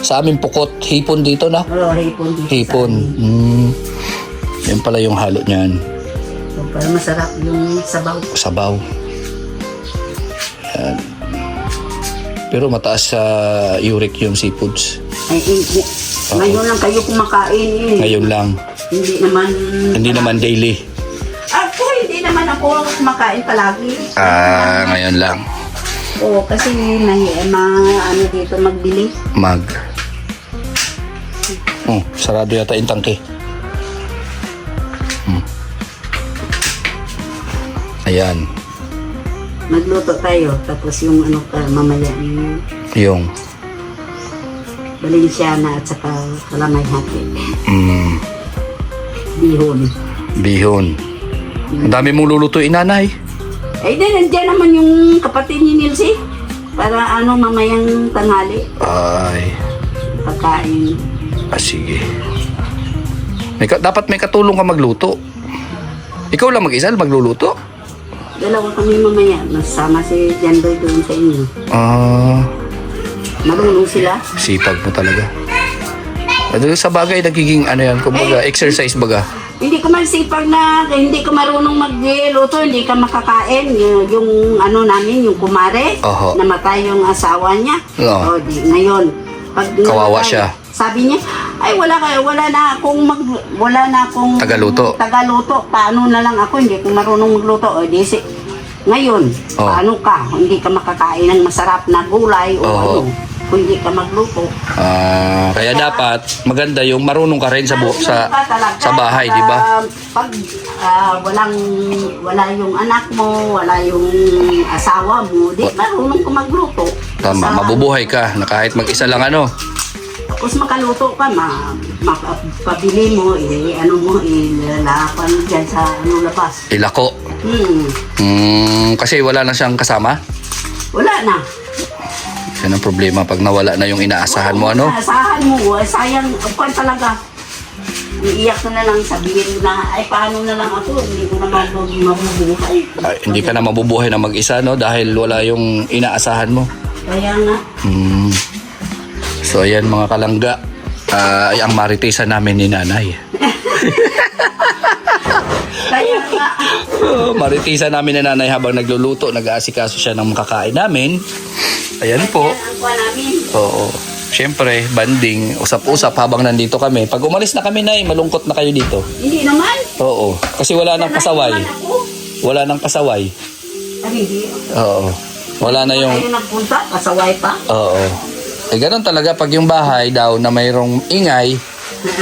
Sa amin pukot. Hipon dito na. hipon dito. Hipon. Yan pala yung halo niyan. So, para masarap yung sabaw. Sabaw. Yan. Pero mataas sa uric yung seafoods. Ay, ngayon lang kayo kumakain eh. Ngayon lang. Hindi naman Daily. Ako, hindi naman ako kumakain palagi. Ngayon lang. Oo, kasi ano dito magbili. Sarado yata yung tangke. Ayan. Magluto tayo, tapos yung ano ka, mamaya yung Yung Valenciana at saka kalamay hati. bihon. Ang dami mong lulutuin, Nanay. Eh, nandiyan naman yung kapatid ni Nilsi. Para ano, mamayang tanghali. Ay, Pagkain. sige. Dapat may katulong ka magluto. Ikaw lang mag-isa magluluto? Dalawa kami mamaya. Nasama si Jandoy doon sa inyo. Marunong sila. Sipag mo talaga. Sa bagay, nagiging kumbaga, exercise baga. Hindi ko masipag na, hindi ko marunong magluto, hindi ka makakain. Yung ano namin, yung kumare, Oho. namatay yung asawa niya. Oo. Ngayon, pag Kawawa namatay, siya. Sabi niya, ay wala na akong Tagaluto. Paano na lang ako, hindi ko marunong magluto. Ngayon, Oo. paano ka? Hindi ka makakain ng masarap na gulay o Oo. ano. Kung hindi ka magluto. Kaya dapat maganda yung marunong ka rin sa bahay, di ba? Pag wala yung anak mo, wala yung asawa mo, di marunong ka magluto. Tama, mabubuhay ka na kahit mag-isa lang Tapos makaluto ka, pabili mo, ilalapan dyan sa labas. ilako. Kasi wala na siyang kasama. Wala na. Yan ang problema pag nawala na yung inaasahan mo, Inaasahan mo, sayang, kung talaga. Iiyak ko na lang, sabihin na, ay paano na lang ako, hindi ko na mabubuhay. Hindi ka na mabubuhay na mag-isa, dahil wala yung inaasahan mo. Kaya nga. So ayan mga kalangga, ay ang maritisan namin ni nanay. Kaya nga, Maritisan namin ni nanay habang nagluluto, nag-aasikaso siya ng makakain namin. Ayan po. yan ang kuha namin. Oo. Siyempre, banding, usap-usap habang nandito kami. Pag umalis na kami, nay, malungkot na kayo dito. Hindi naman. Oo. Kasi wala nang pasaway. Naman ako. Wala nang pasaway. Ay, hindi. Oo. Wala na yung... Kayo nagpunta, kasaway pa. Oo. Eh, ganun talaga pag yung bahay daw na mayroong ingay,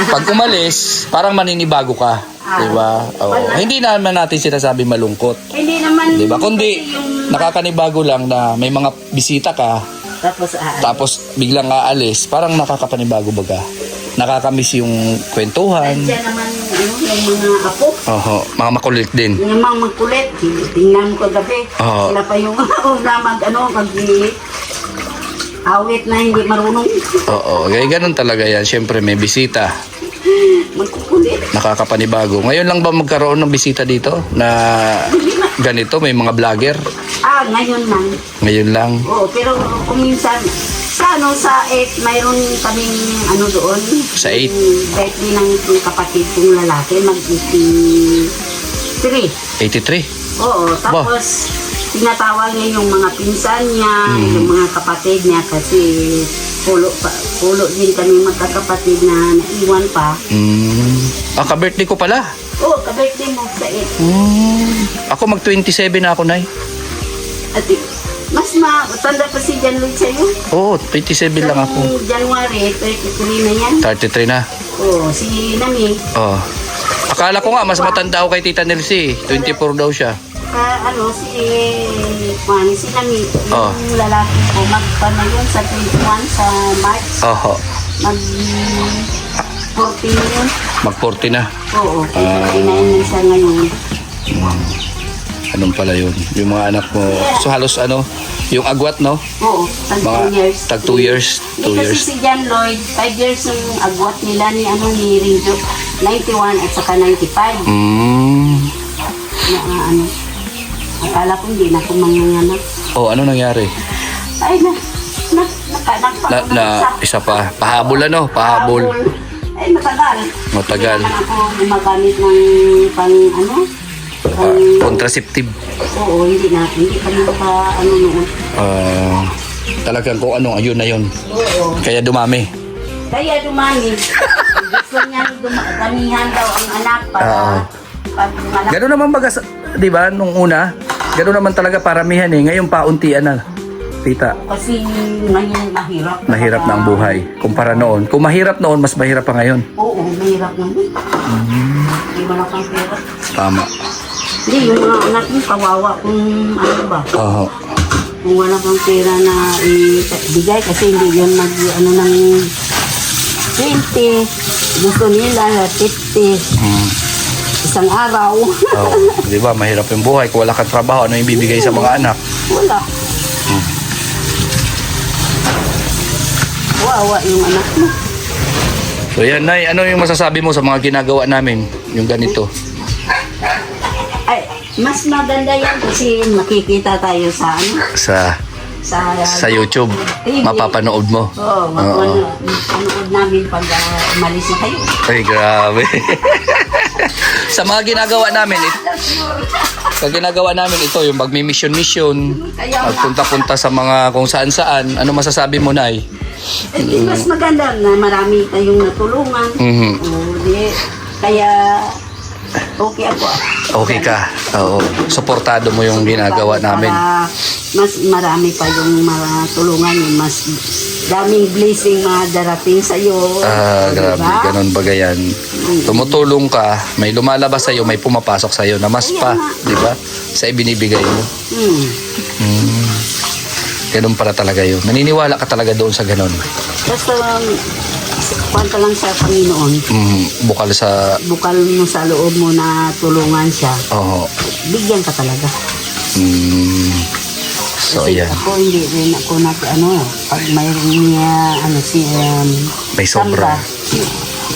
pag umalis, parang maninibago ka. Diba? Oo. Hindi naman natin sinasabi malungkot. Hindi naman. Diba? Kundi, kasi yung- nakakanibago lang na may mga bisita ka, tapos biglang aalis, parang nakakapanibago baga. Nakakamiss yung kwentuhan. Diyan naman, yung mga apo. Oho, mga makulit din. Yung mga magkulit, tingnan ko gabi. Oo. Sila pa yung awit na hindi marunong Oo, kaya ganun talaga yan. Siyempre may bisita, magkukulit. nakakapanibago. Ngayon lang ba magkaroon ng bisita dito na ganito, may mga vlogger? Ngayon lang. Ngayon lang. Oo, pero kung minsan, sa 8, mayroon kaming doon. Sa 8? Birthday ng kapatid kong lalaki, mag-83. 83? Oo, tapos tinatawag niya yung mga pinsan niya, yung mga kapatid niya kasi pulo din kami magkakapatid na naiwan pa. Ka-birthday ko pala. Oo, ka-birthday mo sa 8. Ako mag-27 na ako, Nay. At mas matanda pa si John Lloyd sa'yo. Oo, 27 lang ako. Noong January, 33 na yan. 33 na. Oo, si Nami. Oo. Akala ko nga, mas matanda ako kay Tita Nelsie. 24 daw siya. Si Nami, Oh. yung lalaki ko, magpana yun sa 21 sa March. Oho. Mag-40 na yun. Mag-40 na. Oo, 39 na siya ngayon. Anong pala yun? Yung mga anak mo. So halos yung agwat, no? Oo, tag 2 years. Tag 2 years. 2 Kasi years. si John Lloyd, 5 years yung agwat nila ni Rinjo. 91 at saka 95. Na akala ko hindi na ako manganganak. Oh, ano nangyari? Ay Isa pa. Pahabol Pahabol. Ay, matagal. Matagal. Hindi naman ako gumagamit ng Contraceptive. Oo, hindi kami noon. Talagang kung anong ayun na yun. Oo. Kaya dumami. Kaya dumami. Gusto niya damihan daw ang anak para pag anak. Gano'n naman baga, di ba, nung una, gano'n naman talaga paramihan eh. Ngayon pauntian na, tita. Kasi ngayon mahirap. Mahirap na ang buhay. Kumpara noon. Kung mahirap noon, mas mahirap pa ngayon. Oo, mahirap naman. Hindi wala kang pera. Tama. Hindi, yung mga anak mo, kawawa kung ba. Oo. Kung wala kang pera na ibigay kasi hindi yun ng 20. Gusto nila 50. Isang araw. Di ba, mahirap yung buhay. Kung wala kang trabaho, ano yung bibigay sa mga anak? Wala. Wawa yung anak mo. So yan, Nay, ano yung masasabi mo sa mga ginagawa namin? Yung ganito. Ay, mas maganda yan kasi makikita tayo sa Sa YouTube. TV. Mapapanood mo. Oo, mapanood namin pag umalis na kayo. Ay, grabe. Sa mga ginagawa namin, ito, yung magmi-mission-mission, magpunta-punta sa mga kung saan-saan, ano masasabi mo, Nay? Hindi, mas maganda na marami kayong natulungan. Kaya okay ako. Okay ka. Oo. Suportado mo yung ginagawa namin. Para mas marami pa yung matulungan, yung mas daming blessing darating sa iyo. Grabe. Ganun ba yan? Tumutulong ka, may lumalabas sa'yo, may pumapasok sa'yo na mas pa, di ba? Sa ibinibigay mo. Ganun para talaga yun. Naniniwala ka talaga doon sa ganun. Basta kwanta lang sa Panginoon. Bukal mo sa loob mo na tulungan siya. Oo. Bigyan ka talaga. So, Kasi ayan. ako hindi rin ako pag mayroon niya May sobra. Sandra,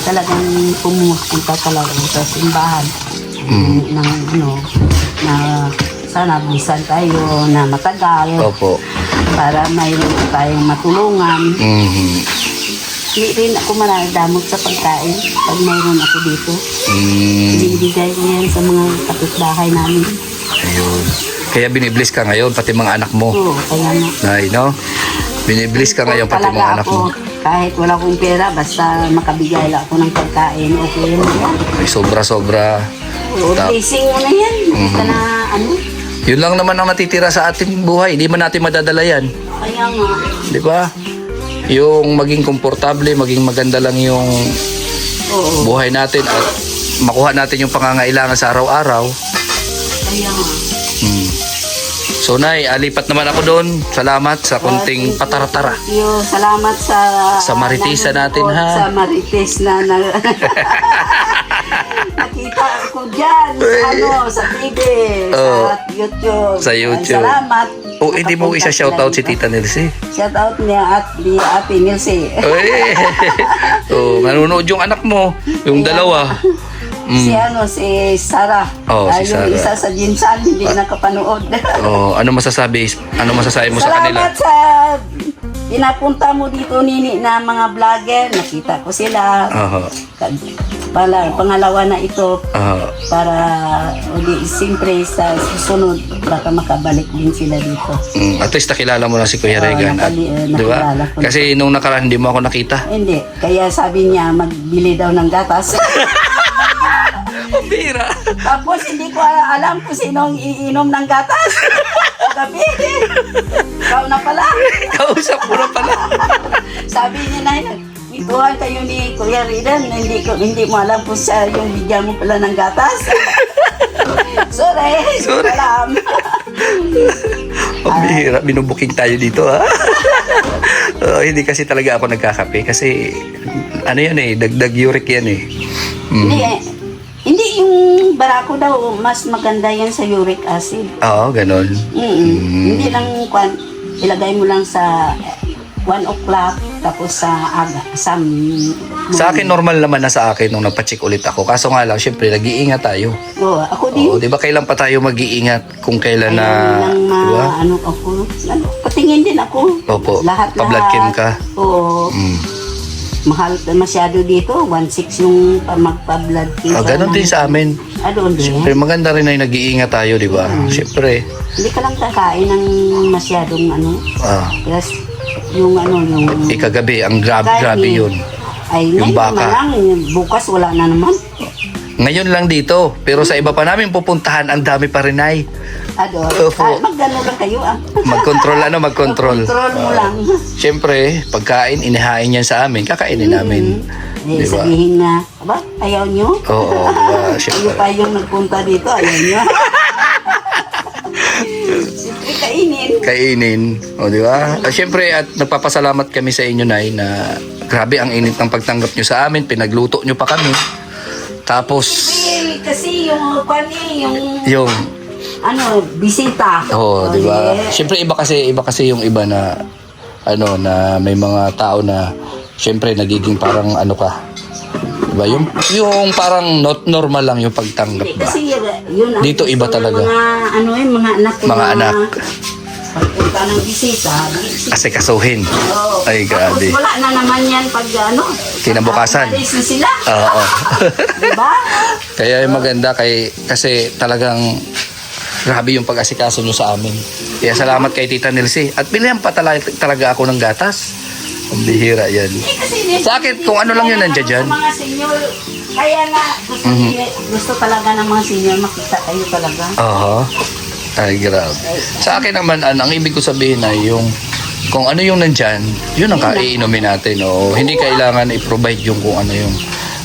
talagang pumupunta talaga sa simbahan na sana bisan tayo na matagal Opo. para mayroon tayong matulungan. Hindi rin ako manadamot sa pagkain pag mayroon ako dito. Mm, Binibigay ko yan sa mga kapitbahay namin. ayun. Kaya binibless ka ngayon, pati mga anak mo. Oo, kaya nga. Nay, no? Binibless ka ngayon, pati mga anak mo. Kahit wala akong pera, basta makabigay lang ako ng pagkain, okay mo yan. Ay, sobra-sobra. Oo, blessing mo na yan. Basta na ano. Yun lang naman ang natitira sa ating buhay. Hindi man natin madadala yan. Kaya nga. Di ba? Yung maging komportable, maging maganda lang yung Oo, buhay natin at makuha natin yung pangangailangan sa araw-araw. kaya nga. Hmm. So, Nay, lipat naman ako doon. Salamat sa kunting pataratara. Yo, salamat Sa Maritesan natin, ha? Sa Marites na nakita ko dyan. Sa TV, Oh. sa YouTube. Sa YouTube. Ay, salamat. Oh, hindi mo isa shoutout si Tita Nilsi. Shoutout niya at ni Ate Nilsi. Uy! Oh, nanonood yung anak mo. Yung dalawa. Si Sarah. Oh, si Yung Sarah. isa sa Jinsan, hindi nakapanood. Oh, ano masasabi mo sa kanila? Salamat sa pinapunta mo dito, Nini, na mga vlogger. Nakita ko sila. Aha. Pangalawa na ito Aha. para siyempre sa susunod baka makabalik din sila dito. At least nakilala mo na si Kuya Oo, Regan. Di ba? nakilala ko na. Kasi nung nakaraan hindi mo ako nakita. Hindi, kaya sabi niya magbili daw ng gatas. Bira. Tapos hindi ko alam kung sinong iinom ng gatas. Gabi. Ikaw na pala. Kausap mo na pala. Sabi niya na ituhan kayo ni Kuya Ridan, hindi mo alam kung siya yung bigyan mo pala ng gatas. Sorry. Sorry. Alam. Bira. Binubuking tayo dito, ha? Hindi kasi talaga ako nagkakape. Kasi, ano yan eh, dagdag uric yan eh. Hindi yung barako daw, mas maganda yan sa uric acid. Oo, ganon. Hindi lang ilagay mo lang sa 1 o'clock tapos sa aga. Sa akin, normal naman na sa akin nung nagpa-check ulit ako. Kaso nga lang, syempre, nag-iingat tayo. Ako din. Oo, di ba kailan pa tayo mag-iingat kung kailan na, Ayun di ba? ano ako. Patingin din ako. Opo, Lahat. pa-blood chem ka. Oo. Mahal masyado dito. 1.6 yung magpa-blood chem. Ganon din sa amin. Doon din. Siyempre, maganda rin na nag-iingat tayo, di ba? Siyempre. Hindi ka lang kakain ng masyadong Plus, yung Ikagabi, ang grabe Kain. yun. Ay, Yung ngayon baka. naman lang, bukas wala na naman. Ngayon lang dito, pero sa iba pa namin pupuntahan, ang dami pa rin ay. Doon. Opo. Magano lang kayo Magkontrol magkontrol. Control mo lang. Siyempre, pagkain, inihain yan sa amin, kakainin namin. Di ba? Sabihin na, ayaw nyo? Oo, diba? Ayaw Siyempre. pa yung nagpunta dito, ayaw nyo? Siyempre kainin. Kainin. O, di ba? Siyempre, at nagpapasalamat kami sa inyo, Nay, na grabe ang init ng pagtanggap nyo sa amin. Pinagluto nyo pa kami. Tapos, Kasi yung bisita. di ba? Eh, Siyempre, iba kasi yung iba na, na may mga tao na, siyempre, nagiging parang ka. Diba? Yung parang not normal lang yung pagtanggap ba? Kasi yun ang Dito iba gusto ng talaga. Mga anak ko Mga na anak. Pagpunta ng bisita. Kasi kasuhin. Oo. Ay, grabe. Tapos wala na naman yan pag Kinabukasan. Alis na sila. Oo. Diba? Kaya yung maganda kasi talagang grabe yung pag-asikaso nyo sa amin. Kaya salamat kay Tita Nilsi. At bilihan pa talaga ako ng gatas. Ang bihira yan. Sa akin, kung ano lang yun nandiyan dyan. Sa mga senior, kaya nga gusto talaga ng mga senior makita kayo talaga. Oo. Ay, grabe. Sa akin naman, ang ibig ko sabihin ay yung kung ano yung nandyan, yun ang kaiinumin natin. O, hindi kailangan i-provide yung kung ano yung,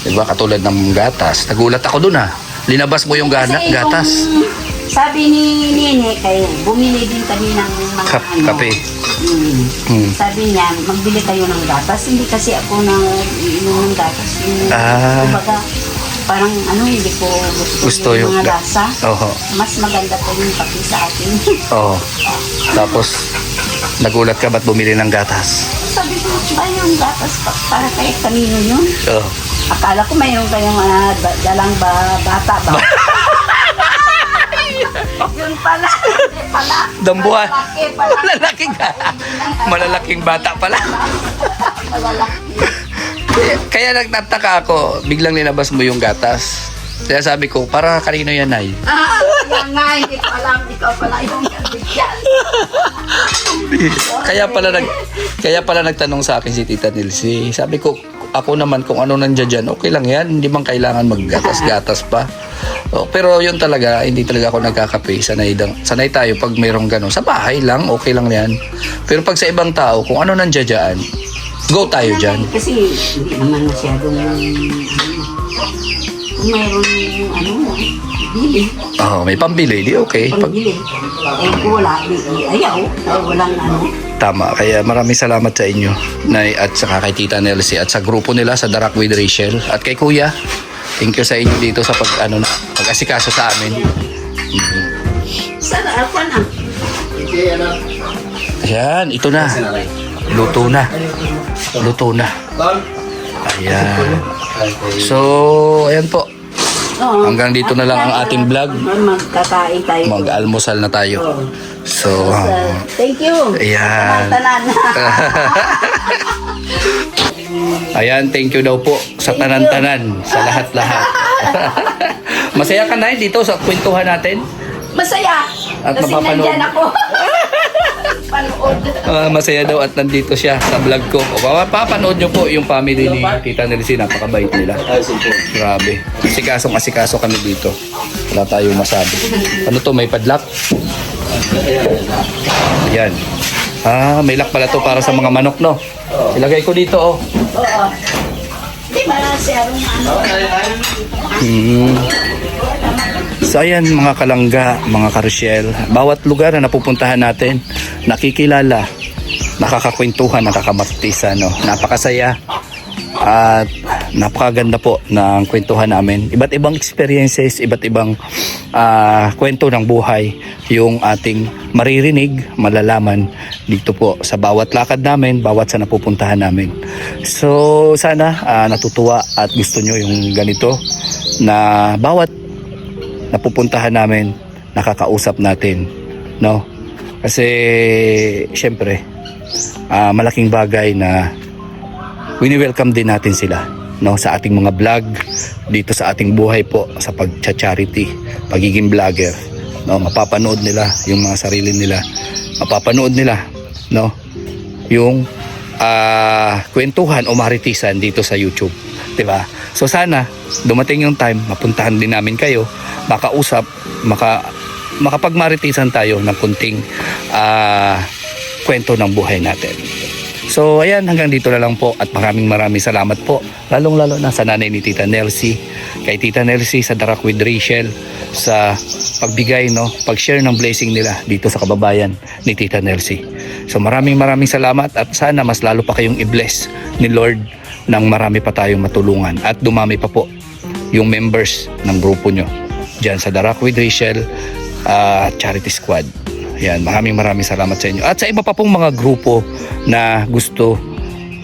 di ba, katulad ng gatas. Nagulat ako dun Linabas mo yung Kasi gatas. Sabi ni Nene, kayo, bumili din kami ng mga Kape. Sabi niya, magbili kayo ng gatas. Hindi kasi ako inom ng gatas. Kumbaga, parang hindi ko gusto yung mga lasa. Oo. Mas maganda po yung kape sa akin. Oo. Tapos, nagulat ka ba't bumili ng gatas? Sabi ko, ba yung gatas para kay kanino yun? Oo. Akala ko mayroon kayong dalang bata ba? Yun pala. Hindi pala. Dambuhan. Malalaki pala. Malalaking bata pala. Malalaki. Kaya nagtataka ako, biglang nilabas mo yung gatas. Kaya sabi ko, para kanino yan, Nay? Yan nga, hindi ko alam. Ikaw pala yung bigyan. Kaya pala nagtanong sa akin si Tita Nilsi. Sabi ko, ako naman kung ano nandiyan dyan, okay lang yan. Hindi man kailangan maggatas-gatas pa. Pero yun talaga, hindi talaga ako nagkakape. Sanay tayo pag mayroong gano'n. Sa bahay lang, okay lang yan. Pero pag sa ibang tao, kung ano nandiyan dyan, go tayo dyan. Kasi hindi naman masyadong kung mayroon bili. May pambili, di okay. Pambili. Kung wala, ayaw. Walang Tama, kaya maraming salamat sa inyo, Nay, at saka kay Tita Nelsie at sa grupo nila sa Darak with Rachel at kay Kuya. Thank you sa inyo dito sa pag-asikaso sa amin. Sana ako na. Ayan, ito na. Luto na. Ayan. So, ayan po. Hanggang dito na lang ang ating vlog. Magkakain tayo. Mag-almusal na tayo. So, thank you. ayan. Tanan. Ayan, thank you daw po sa tanan-tanan, sa lahat-lahat. Masaya ka na dito sa kwentuhan natin? Masaya. At Kasi mapapanood. nandyan ako. Panood. Masaya daw at nandito siya sa vlog ko. Papanood nyo po yung family ni Tita Nelsie. Napakabait nila. Grabe. Asikaso kami dito. Wala tayong masabi. Ano to? May padlock? Ayan. May lock pala to para sa mga manok, no? Ilagay ko dito, oh. Oo. Di ba siya So ayan mga kalangga, mga karusyel, bawat lugar na napupuntahan natin, nakikilala, nakakakwentuhan, nakakamartisa, no? Napakasaya at napakaganda po ng kwentuhan namin. Iba't ibang experiences, iba't ibang kwento ng buhay yung ating maririnig, malalaman dito po sa bawat lakad namin, bawat sa napupuntahan namin. So sana natutuwa at gusto nyo yung ganito na bawat napupuntahan namin, nakakausap natin, no? Kasi syempre malaking bagay na wini-welcome din natin sila, no, sa ating mga vlog dito sa ating buhay po sa pag-charity, pagiging vlogger, no? Mapapanood nila yung mga sarili nila, mapapanood nila, no, yung kwentuhan o maritisan dito sa YouTube, 'di ba? So sana dumating yung time, mapuntahan din namin kayo, makausap, makapagmaritisan tayo ng kunting kwento ng buhay natin. So ayan, hanggang dito na lang po at maraming salamat po, lalong-lalo na sa nanay ni Tita Nelsie, kay Tita Nelsie sa Darak with Rachel, sa pagbigay, no, pag-share ng blessing nila dito sa kababayan ni Tita Nelsie. So maraming salamat at sana mas lalo pa kayong i-bless ni Lord nang marami pa tayong matulungan at dumami pa po yung members ng grupo nyo dyan sa Darak with Rachel Charity Squad. Yan, maraming salamat sa inyo. At sa iba pa pong mga grupo na gusto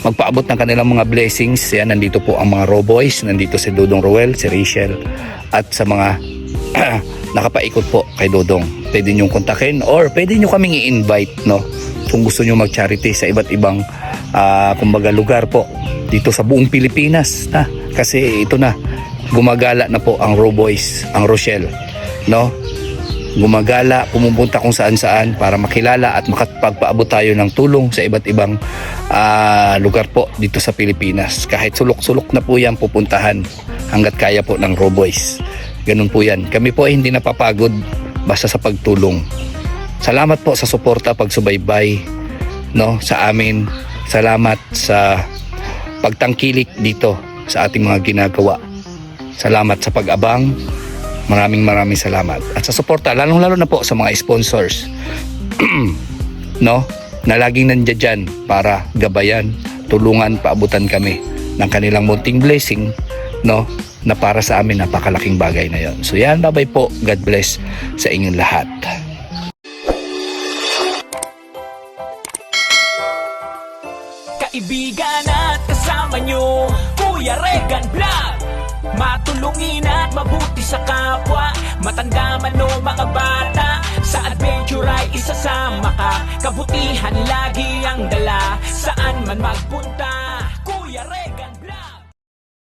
magpaabot ng kanilang mga blessings, yan, nandito po ang mga Roboys, nandito si Dodong Roel, si Rachel, at sa mga nakapaikot po kay Dodong. Pwede nyo kontakin or pwede nyo kaming i-invite, no, kung gusto nyo mag-charity sa iba't ibang kumbaga lugar po dito sa buong Pilipinas, na kasi ito na, gumagala na po ang Roboys, ang Rochelle, no? Gumagala, pumupunta kung saan-saan para makilala at makapagpaabot tayo ng tulong sa iba't ibang lugar po dito sa Pilipinas. Kahit sulok-sulok na po yan pupuntahan hanggat kaya po ng Roboys. Ganun po yan. Kami po ay hindi napapagod basta sa pagtulong. Salamat po sa suporta, pagsubaybay, no, sa amin. Salamat sa pagtangkilik dito sa ating mga ginagawa. Salamat sa pag-abang. Maraming salamat. At sa suporta, lalong-lalo na po sa mga sponsors, no, na laging nandiyan dyan para gabayan, tulungan, paabutan kami ng kanilang munting blessing, no, na para sa amin napakalaking bagay na yon. So yan, bye-bye po. God bless sa inyong lahat. Kaibigan at kasama nyo, Kuya Regan Vlog. Matulungin at mabuti sa kapwa, matanda man o mga bata, sa adventure ay isasama ka. Kabutihan lagi ang dala, saan man magpunta, Kuya Regan.